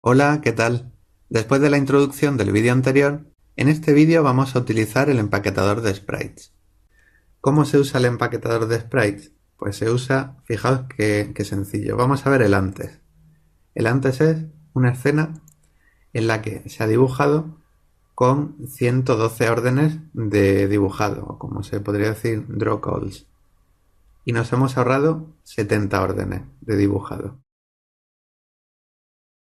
Hola, ¿qué tal? Después de la introducción del vídeo anterior, en este vídeo vamos a utilizar el empaquetador de sprites. ¿Cómo se usa el empaquetador de sprites? Pues se usa, fijaos qué sencillo. Vamos a ver el antes. El antes es una escena en la que se ha dibujado con 112 órdenes de dibujado, o como se podría decir, draw calls. Y nos hemos ahorrado 70 órdenes de dibujado.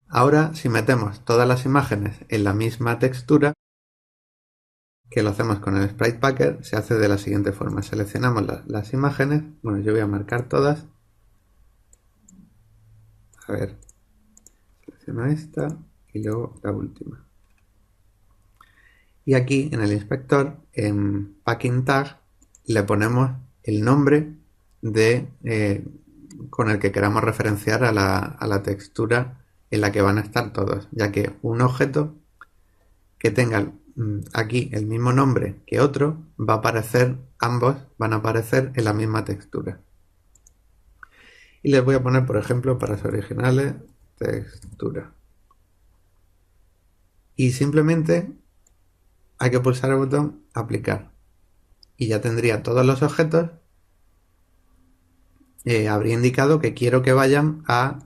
Ahora, si metemos todas las imágenes en la misma textura, que lo hacemos con el Sprite Packer, se hace de la siguiente forma. Seleccionamos las imágenes. Bueno, yo voy a marcar todas. A ver, selecciono esta y luego la última. Y aquí en el inspector, en Packing Tag, le ponemos el nombre con el que queramos referenciar a la textura en la que van a estar todos, ya que un objeto que tenga aquí el mismo nombre que otro, va a aparecer, ambos van a aparecer en la misma textura. Y les voy a poner, por ejemplo, para los originales, textura. Y simplemente hay que pulsar el botón aplicar. Y ya tendría todos los objetos. Habría indicado que quiero que vayan a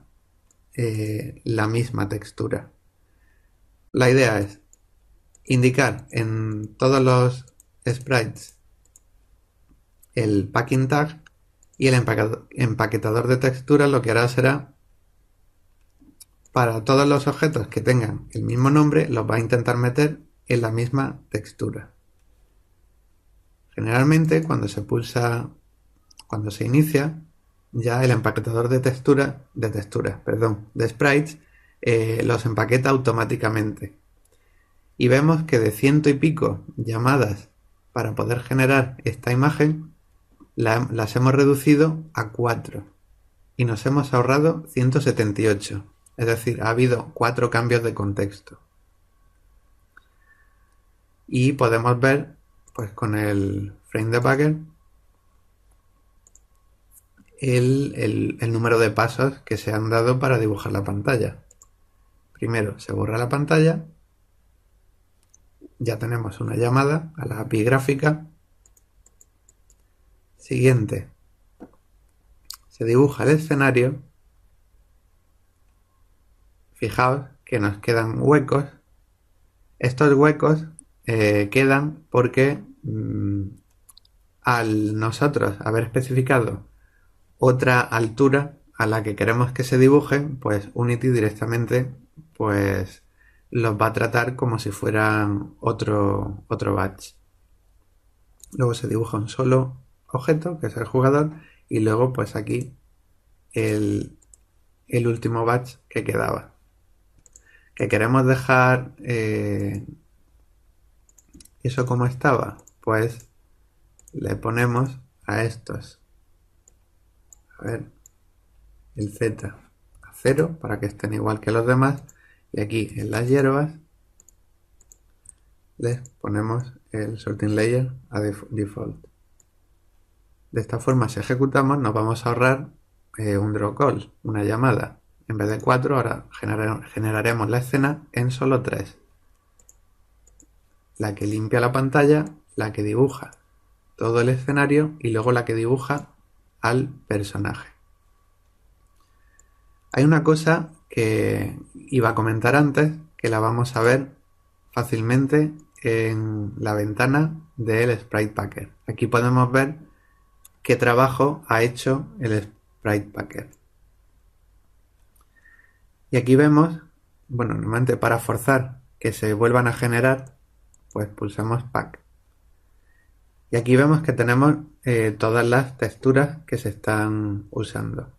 la misma textura. La idea es indicar en todos los sprites el packing tag, y el empaquetador de texturas lo que hará será, para todos los objetos que tengan el mismo nombre, los va a intentar meter en la misma textura. Generalmente cuando se inicia, ya el empaquetador de sprites, los empaqueta automáticamente. Y vemos que de 100 y pico llamadas para poder generar esta imagen, las hemos reducido a 4 y nos hemos ahorrado 178. Es decir, ha habido 4 cambios de contexto. Y podemos ver, pues con el frame debugger, el número de pasos que se han dado para dibujar la pantalla. Primero se borra la pantalla, ya tenemos una llamada a la API gráfica. Siguiente, se dibuja el escenario. Fijaos que nos quedan huecos. Estos huecos quedan porque al nosotros haber especificado otra altura a la que queremos que se dibujen, pues Unity directamente pues los va a tratar como si fueran otro batch. Luego se dibuja un solo objeto, que es el jugador, y luego pues aquí el último batch que quedaba. Que queremos dejar eso como estaba, pues le ponemos a estos, a ver, el Z a 0 para que estén igual que los demás, y aquí en las hierbas les ponemos el sorting layer a default. De esta forma, si ejecutamos, nos vamos a ahorrar un draw call, una llamada. En vez de 4, ahora generaremos la escena en solo 3. La que limpia la pantalla, la que dibuja todo el escenario y luego la que dibuja al personaje. Hay una cosa que iba a comentar antes, que la vamos a ver fácilmente en la ventana del Sprite Packer. Aquí podemos ver qué trabajo ha hecho el Sprite Packer. Y aquí vemos, bueno, normalmente para forzar que se vuelvan a generar, pues pulsamos Pack. Y aquí vemos que tenemos todas las texturas que se están usando.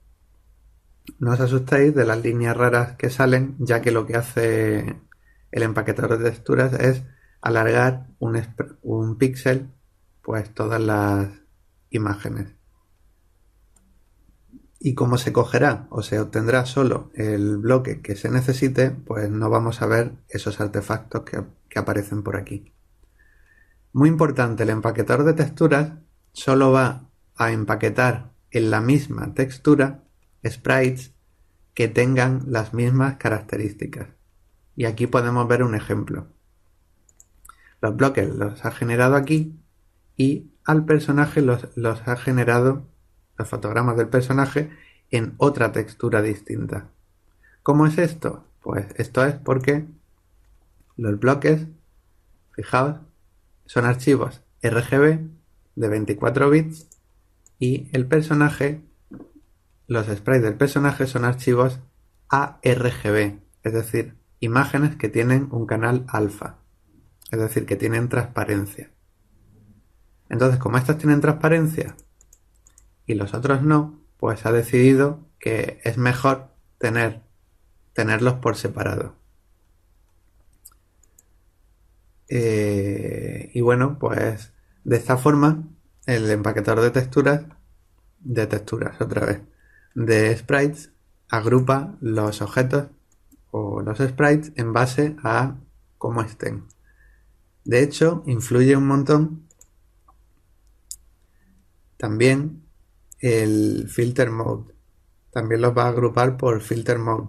No os asustéis de las líneas raras que salen, ya que lo que hace el empaquetador de texturas es alargar un píxel, pues todas las imágenes. Y como se cogerá o se obtendrá solo el bloque que se necesite, pues no vamos a ver esos artefactos que aparecen por aquí. Muy importante, el empaquetador de texturas solo va a empaquetar en la misma textura sprites que tengan las mismas características. Y aquí podemos ver un ejemplo. Los bloques los ha generado aquí y al personaje los ha generado, los fotogramas del personaje, en otra textura distinta. ¿Cómo es esto? Pues esto es porque los bloques, fijaos, son archivos RGB de 24 bits y el personaje, los sprites del personaje son archivos ARGB, es decir, imágenes que tienen un canal alfa, es decir, que tienen transparencia. Entonces, como estas tienen transparencia y los otros no, pues ha decidido que es mejor tenerlos por separado. Y bueno, pues de esta forma el empaquetador de texturas otra vez, de sprites, agrupa los objetos o los sprites en base a cómo estén. De hecho, influye un montón también el filter mode. También los va a agrupar por filter mode.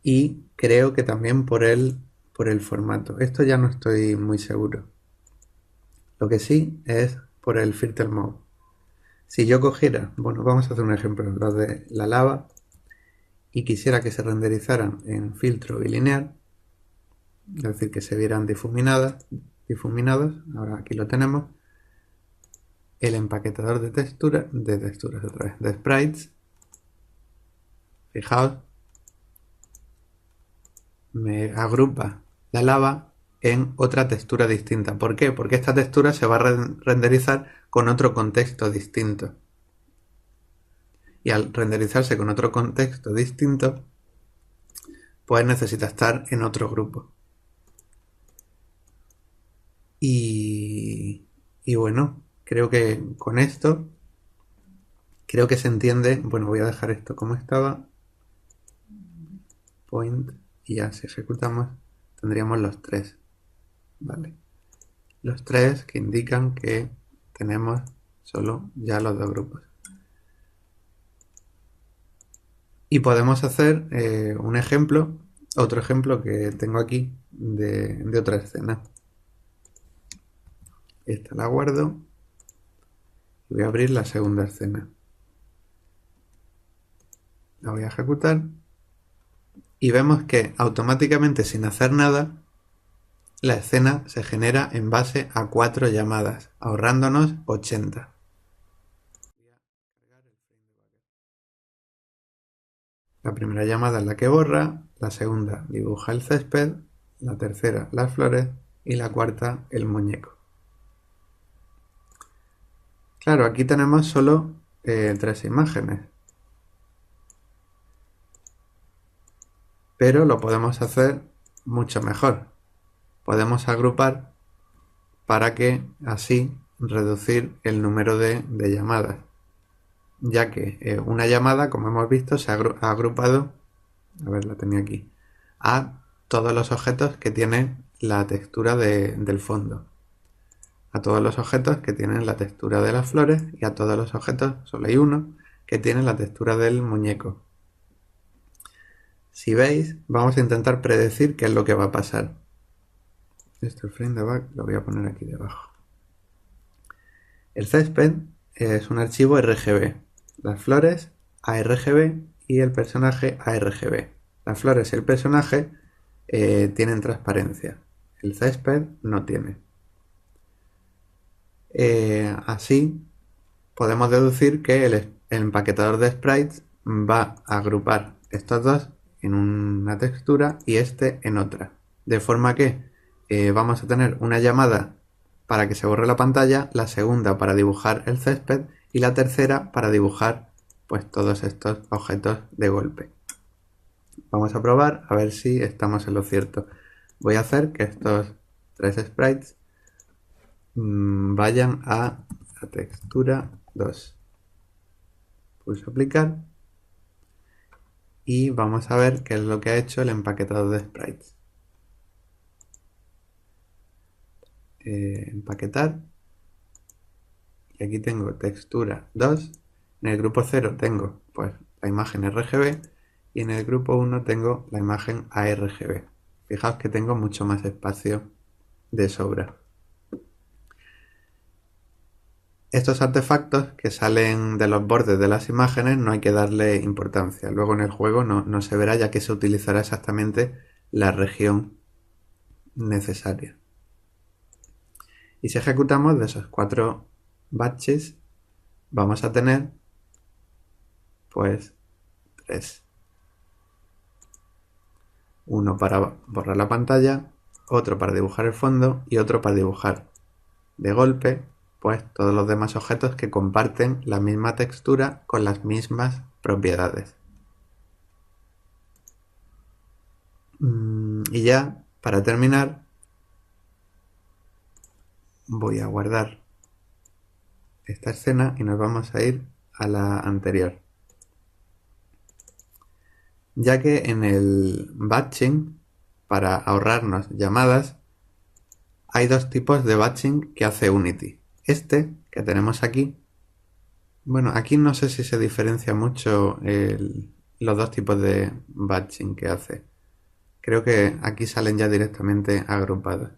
Y creo que también por el formato. Esto ya no estoy muy seguro. Lo que sí es por el filter mode. Si yo cogiera, bueno, vamos a hacer un ejemplo, los de la lava, y quisiera que se renderizaran en filtro bilineal, es decir, que se vieran difuminados, ahora aquí lo tenemos, el empaquetador de texturas otra vez, de sprites, fijaos, me agrupa la lava en otra textura distinta. ¿Por qué? Porque esta textura se va a renderizar con otro contexto distinto. Y al renderizarse con otro contexto distinto, pues necesita estar en otro grupo. Y bueno, creo que con esto, creo que se entiende. Bueno, voy a dejar esto como estaba. Point. Y ya si ejecutamos, tendríamos los tres. Vale. Los tres que indican que tenemos solo ya los dos grupos. Y podemos hacer un ejemplo, otro ejemplo que tengo aquí de otra escena. Esta la guardo y voy a abrir la segunda escena. La voy a ejecutar y vemos que automáticamente, sin hacer nada, la escena se genera en base a 4 llamadas, ahorrándonos 80. La primera llamada es la que borra, la segunda dibuja el césped, la tercera las flores y la cuarta el muñeco. Claro, aquí tenemos solo 3 imágenes, pero lo podemos hacer mucho mejor. Podemos agrupar para que así reducir el número de llamadas, ya que una llamada, como hemos visto, se ha agrupado, a ver, la tenía aquí, a todos los objetos que tienen la textura del fondo, a todos los objetos que tienen la textura de las flores y a todos los objetos, solo hay uno, que tiene la textura del muñeco. Si veis, vamos a intentar predecir qué es lo que va a pasar. Esto, el frame de back, lo voy a poner aquí debajo. El césped es un archivo RGB, las flores ARGB y el personaje ARGB. Las flores y el personaje tienen transparencia, el césped no tiene. Así podemos deducir que el empaquetador de sprites va a agrupar estos dos en una textura y este en otra, de forma que vamos a tener una llamada para que se borre la pantalla, la segunda para dibujar el césped y la tercera para dibujar pues todos estos objetos de golpe. Vamos a probar a ver si estamos en lo cierto. Voy a hacer que estos 3 sprites vayan a la textura 2. Pulso aplicar y vamos a ver qué es lo que ha hecho el empaquetador de sprites. Empaquetar, y aquí tengo textura 2, en el grupo 0 tengo pues la imagen RGB y en el grupo 1 tengo la imagen ARGB. Fijaos que tengo mucho más espacio de sobra. Estos artefactos que salen de los bordes de las imágenes no hay que darle importancia. Luego en el juego no se verá, ya que se utilizará exactamente la región necesaria. Y si ejecutamos de esos 4 batches, vamos a tener pues 3. Uno para borrar la pantalla, otro para dibujar el fondo y otro para dibujar de golpe pues todos los demás objetos que comparten la misma textura con las mismas propiedades. Y ya, para terminar, voy a guardar esta escena y nos vamos a ir a la anterior. Ya que en el batching, para ahorrarnos llamadas, hay 2 tipos de batching que hace Unity. Este, que tenemos aquí, bueno, aquí no sé si se diferencia mucho los 2 tipos de batching que hace. Creo que aquí salen ya directamente agrupados.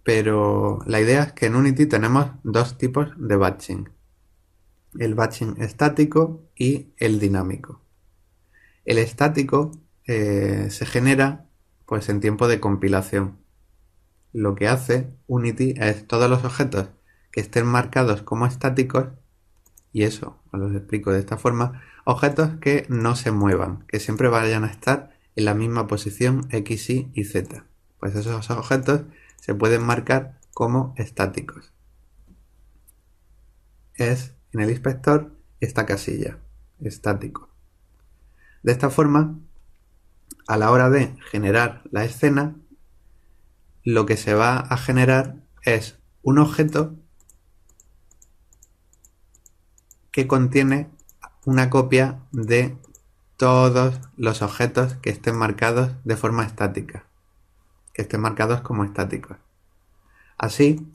Pero la idea es que en Unity tenemos 2 tipos de batching. El batching estático y el dinámico. El estático se genera pues en tiempo de compilación. Lo que hace Unity es todos los objetos que estén marcados como estáticos, y eso os lo explico de esta forma, objetos que no se muevan, que siempre vayan a estar en la misma posición X, Y y Z. Pues esos objetos se pueden marcar como estáticos. Es en el inspector esta casilla, estático. De esta forma, a la hora de generar la escena, lo que se va a generar es un objeto que contiene una copia de todos los objetos que estén marcados de forma estática, que estén marcados como estáticos. Así,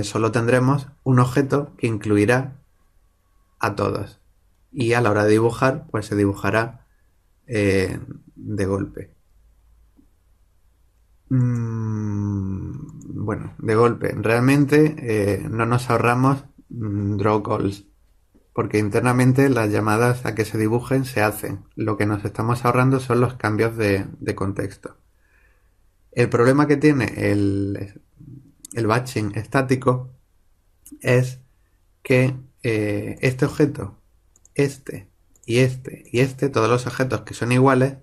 solo tendremos un objeto que incluirá a todos, y a la hora de dibujar, pues se dibujará de golpe. Bueno, de golpe. Realmente no nos ahorramos draw calls, porque internamente las llamadas a que se dibujen se hacen. Lo que nos estamos ahorrando son los cambios de contexto. El problema que tiene el batching estático es que este objeto, este y este y este, todos los objetos que son iguales,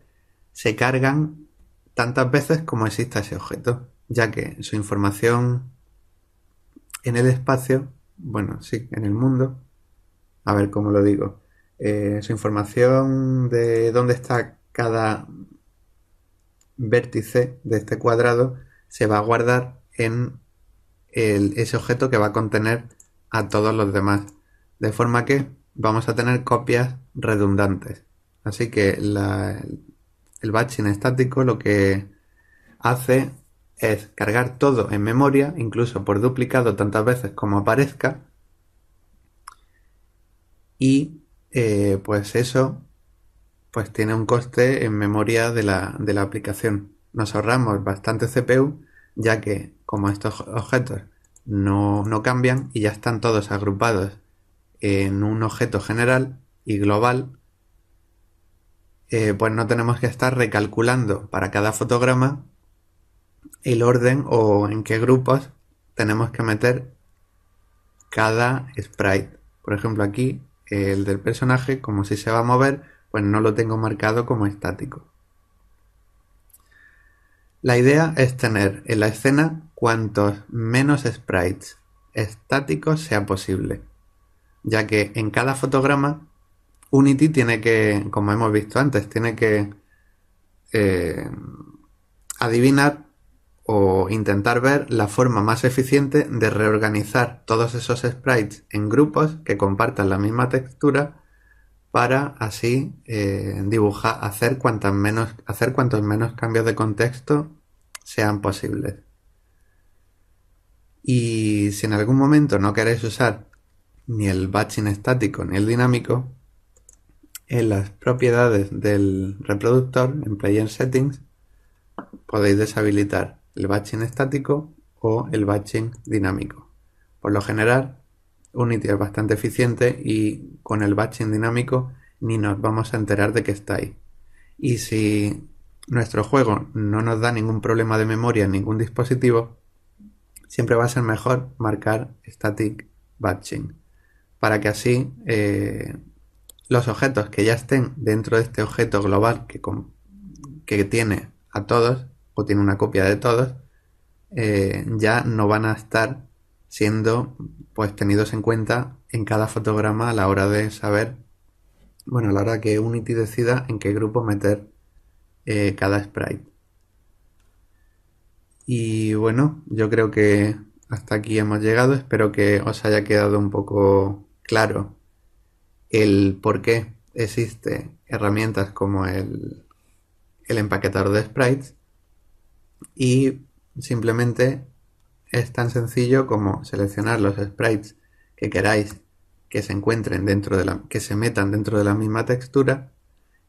se cargan tantas veces como exista ese objeto, ya que su información en el espacio, bueno, sí, en el mundo, a ver cómo lo digo, su información de dónde está cada vértice de este cuadrado se va a guardar en ese objeto que va a contener a todos los demás, de forma que vamos a tener copias redundantes. Así que el batching estático lo que hace es cargar todo en memoria, incluso por duplicado tantas veces como aparezca, y pues eso pues tiene un coste en memoria de la aplicación. Nos ahorramos bastante CPU, ya que como estos objetos no cambian y ya están todos agrupados en un objeto general y global, pues no tenemos que estar recalculando para cada fotograma el orden o en qué grupos tenemos que meter cada sprite. Por ejemplo, aquí el del personaje, como si se va a mover, pues no lo tengo marcado como estático. La idea es tener en la escena cuantos menos sprites estáticos sea posible, ya que en cada fotograma Unity tiene que, como hemos visto antes, tiene que adivinar o intentar ver la forma más eficiente de reorganizar todos esos sprites en grupos que compartan la misma textura para así dibujar, hacer cuantos menos cambios de contexto sean posibles. Y si en algún momento no queréis usar ni el batching estático ni el dinámico, en las propiedades del reproductor, en Player Settings, podéis deshabilitar el batching estático o el batching dinámico. Por lo general, Unity es bastante eficiente y con el batching dinámico ni nos vamos a enterar de que está ahí. Y si nuestro juego no nos da ningún problema de memoria en ningún dispositivo, siempre va a ser mejor marcar Static Batching, para que así los objetos que ya estén dentro de este objeto global que tiene a todos, o tiene una copia de todos, ya no van a estar siendo pues tenidos en cuenta en cada fotograma a la hora de saber, bueno, a la hora que Unity decida en qué grupo meter cada sprite. Y bueno, yo creo que hasta aquí hemos llegado. Espero que os haya quedado un poco claro el por qué existe herramientas como el empaquetador de sprites, y simplemente es tan sencillo como seleccionar los sprites que queráis que se encuentren que se metan dentro de la misma textura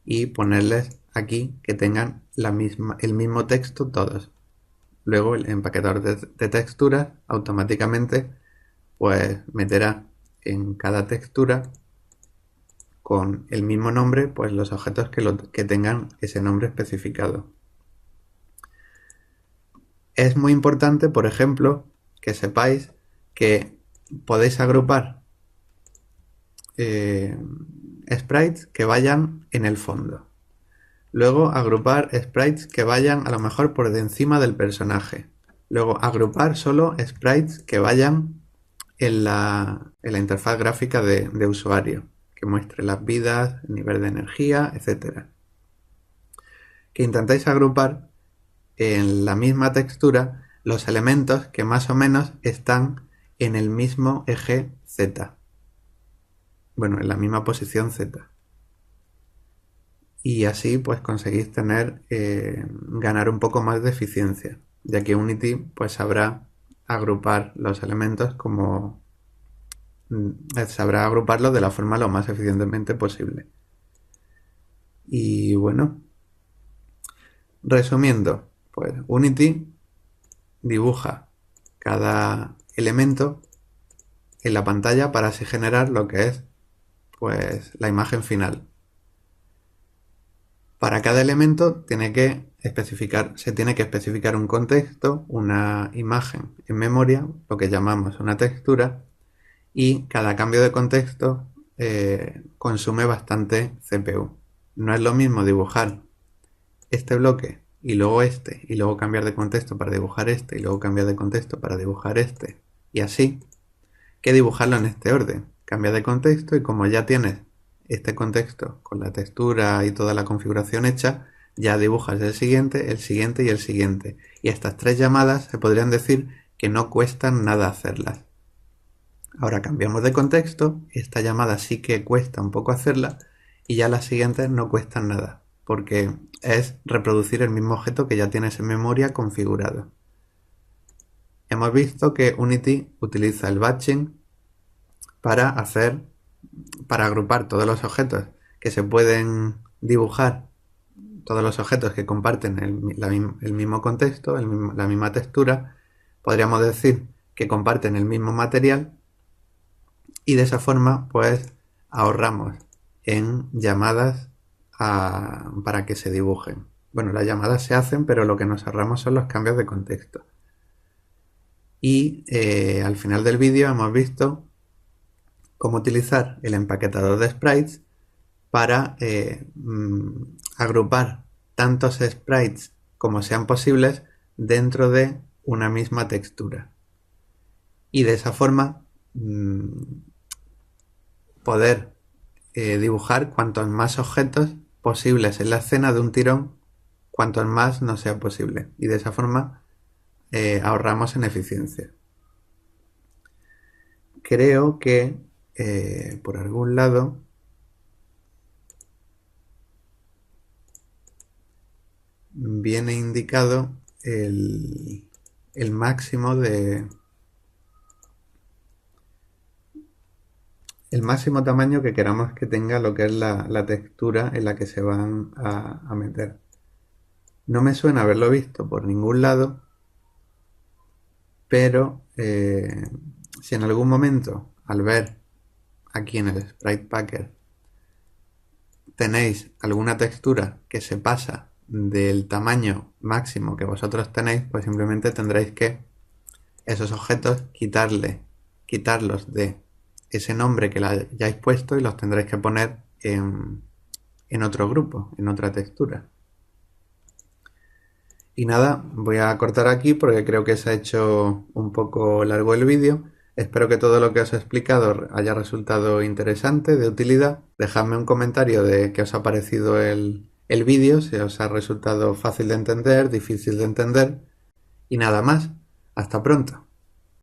y ponerles aquí que tengan el mismo texto todos. Luego el empaquetador de texturas automáticamente pues meterá en cada textura con el mismo nombre pues los objetos que tengan ese nombre especificado. Es muy importante, por ejemplo, que sepáis que podéis agrupar sprites que vayan en el fondo. Luego agrupar sprites que vayan a lo mejor por encima del personaje. Luego agrupar solo sprites que vayan en la interfaz gráfica de usuario, que muestre las vidas, el nivel de energía, etc. Que intentéis agrupar en la misma textura los elementos que más o menos están en el mismo eje Z. Bueno, en la misma posición Z. Y así pues conseguís ganar un poco más de eficiencia, ya que Unity pues sabrá agrupar los elementos sabrá agruparlos de la forma lo más eficientemente posible. Y bueno, resumiendo, pues Unity dibuja cada elemento en la pantalla para así generar lo que es pues la imagen final. Para cada elemento se tiene que especificar un contexto, una imagen en memoria, lo que llamamos una textura, y cada cambio de contexto consume bastante CPU. No es lo mismo dibujar este bloque y luego cambiar de contexto para dibujar este, y luego cambiar de contexto para dibujar este, y así, que dibujarlo en este orden. Cambia de contexto y como ya tienes este contexto con la textura y toda la configuración hecha, ya dibujas el siguiente y el siguiente. Y estas 3 llamadas se podrían decir que no cuestan nada hacerlas. Ahora cambiamos de contexto, esta llamada sí que cuesta un poco hacerla y ya las siguientes no cuestan nada, porque es reproducir el mismo objeto que ya tienes en memoria configurado. Hemos visto que Unity utiliza el batching para agrupar todos los objetos que se pueden dibujar, todos los objetos que comparten el mismo contexto, la misma textura, podríamos decir que comparten el mismo material, y de esa forma pues ahorramos en llamadas para que se dibujen. Bueno, las llamadas se hacen, pero lo que nos ahorramos son los cambios de contexto. Y al final del vídeo hemos visto cómo utilizar el empaquetador de sprites para agrupar tantos sprites como sean posibles dentro de una misma textura. Y de esa forma poder dibujar cuantos más objetos posibles en la escena de un tirón, cuantos más no sea posible. Y de esa forma ahorramos en eficiencia. Creo que por algún lado viene indicado el máximo el máximo tamaño que queramos que tenga lo que es la textura en la que se van a meter. No me suena haberlo visto por ningún lado, pero si en algún momento, al ver aquí en el Sprite Packer, tenéis alguna textura que se pasa del tamaño máximo que vosotros tenéis, pues simplemente tendréis que esos objetos quitarlos de ese nombre que le hayáis puesto y los tendréis que poner en otro grupo, en otra textura. Y nada, voy a cortar aquí porque creo que se ha hecho un poco largo el vídeo. Espero que todo lo que os he explicado haya resultado interesante, de utilidad. Dejadme un comentario de qué os ha parecido el vídeo, si os ha resultado fácil de entender, difícil de entender. Y nada más, hasta pronto.